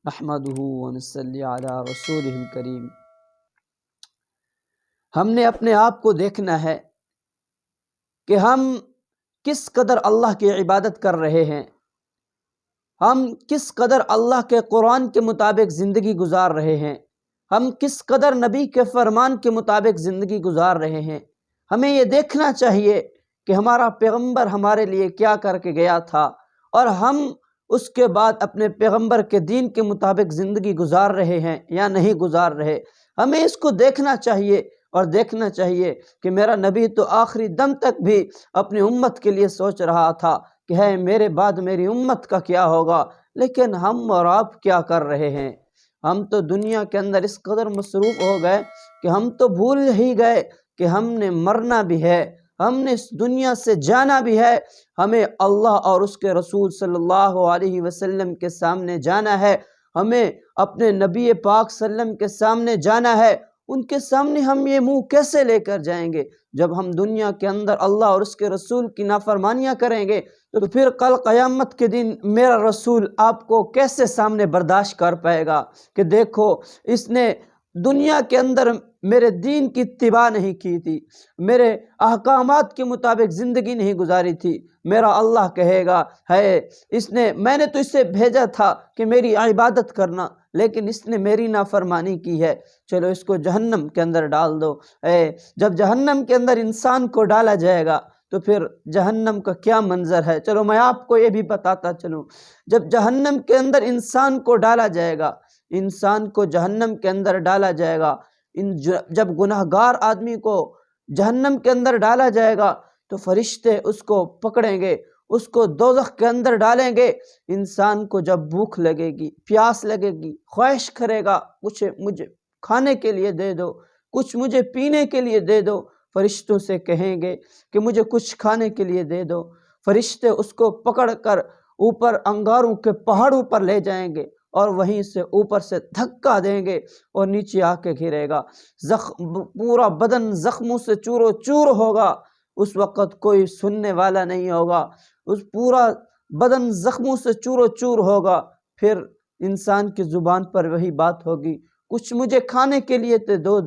نحمدہ ونصلی علی رسولہ الکریم۔ ہم نے اپنے آپ کو دیکھنا ہے کہ ہم کس قدر اللہ کی عبادت کر رہے ہیں، ہم کس قدر اللہ کے قرآن کے مطابق زندگی گزار رہے ہیں، ہم کس قدر نبی کے فرمان کے مطابق زندگی گزار رہے ہیں۔ ہمیں یہ دیکھنا چاہیے کہ ہمارا پیغمبر ہمارے لیے کیا کر کے گیا تھا، اور ہم اس کے بعد اپنے پیغمبر کے دین کے مطابق زندگی گزار رہے ہیں یا نہیں گزار رہے۔ ہمیں اس کو دیکھنا چاہیے اور دیکھنا چاہیے کہ میرا نبی تو آخری دم تک بھی اپنی امت کے لیے سوچ رہا تھا کہ ہے میرے بعد میری امت کا کیا ہوگا، لیکن ہم اور آپ کیا کر رہے ہیں؟ ہم تو دنیا کے اندر اس قدر مصروف ہو گئے کہ ہم تو بھول ہی گئے کہ ہم نے مرنا بھی ہے، ہم نے اس دنیا سے جانا بھی ہے، ہمیں اللہ اور اس کے رسول صلی اللہ علیہ وسلم کے سامنے جانا ہے، ہمیں اپنے نبی پاک صلی اللہ علیہ وسلم کے سامنے جانا ہے۔ ان کے سامنے ہم یہ منہ کیسے لے کر جائیں گے جب ہم دنیا کے اندر اللہ اور اس کے رسول کی نافرمانیاں کریں گے؟ تو پھر کل قیامت کے دن میرا رسول آپ کو کیسے سامنے برداشت کر پائے گا کہ دیکھو اس نے دنیا کے اندر میرے دین کی اتباع نہیں کی تھی، میرے احکامات کے مطابق زندگی نہیں گزاری تھی۔ میرا اللہ کہے گا ہے میں نے تو اسے بھیجا تھا کہ میری عبادت کرنا، لیکن اس نے میری نافرمانی کی ہے، چلو اس کو جہنم کے اندر ڈال دو۔ جب جہنم کے اندر انسان کو ڈالا جائے گا تو پھر جہنم کا کیا منظر ہے؟ چلو میں آپ کو یہ بھی بتاتا چلوں، جب جہنم کے اندر انسان کو ڈالا جائے گا، انسان کو جہنم کے اندر ڈالا جائے گا، جب گناہگار آدمی کو جہنم کے اندر ڈالا جائے گا تو فرشتے اس کو پکڑیں گے، اس کو دوزخ کے اندر ڈالیں گے۔ انسان کو جب بھوک لگے گی، پیاس لگے گی، خواہش کرے گا کچھ مجھے کھانے کے لیے دے دو، کچھ مجھے پینے کے لیے دے دو، فرشتوں سے کہیں گے کہ مجھے کچھ کھانے کے لیے دے دو۔ فرشتے اس کو پکڑ کر اوپر انگاروں کے پہاڑوں پر لے جائیں گے اور وہیں سے اوپر سے دھکا دیں گے اور نیچے آ کے گرے گا، پورا بدن زخموں سے چور و چور ہوگا۔ اس وقت کوئی سننے والا نہیں ہوگا، اس پورا بدن زخموں سے چور و چور ہوگا۔ پھر انسان کی زبان پر وہی بات ہوگی، کچھ مجھے کھانے کے لیے دو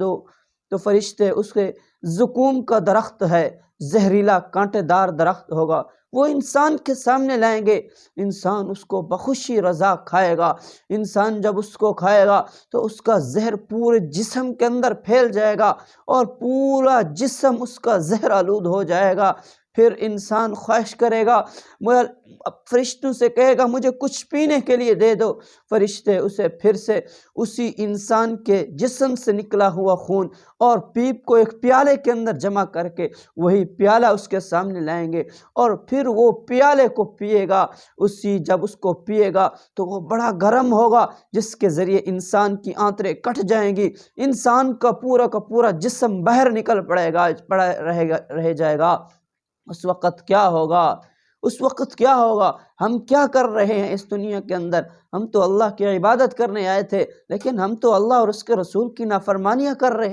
تو فرشتے اس کے زقوم کا درخت ہے، زہریلا کانٹے دار درخت ہوگا، وہ انسان کے سامنے لائیں گے۔ انسان اس کو بخوشی رضا کھائے گا۔ انسان جب اس کو کھائے گا تو اس کا زہر پورے جسم کے اندر پھیل جائے گا اور پورا جسم اس کا زہر آلود ہو جائے گا۔ پھر انسان خواہش کرے گا، فرشتوں سے کہے گا مجھے کچھ پینے کے لیے دے دو۔ فرشتے اسے پھر سے اسی انسان کے جسم سے نکلا ہوا خون اور پیپ کو ایک پیالے کے اندر جمع کر کے وہی پیالہ اس کے سامنے لائیں گے اور پھر وہ پیالے کو پیے گا۔ جب اس کو پیے گا تو وہ بڑا گرم ہوگا، جس کے ذریعے انسان کی آنتریں کٹ جائیں گی، انسان کا پورا جسم باہر نکل پڑا رہ جائے گا۔ اس وقت کیا ہوگا؟ اس وقت کیا ہوگا؟ ہم کیا کر رہے ہیں اس دنیا کے اندر؟ ہم تو اللہ کی عبادت کرنے آئے تھے، لیکن ہم تو اللہ اور اس کے رسول کی نافرمانیاں کر رہے ہیں۔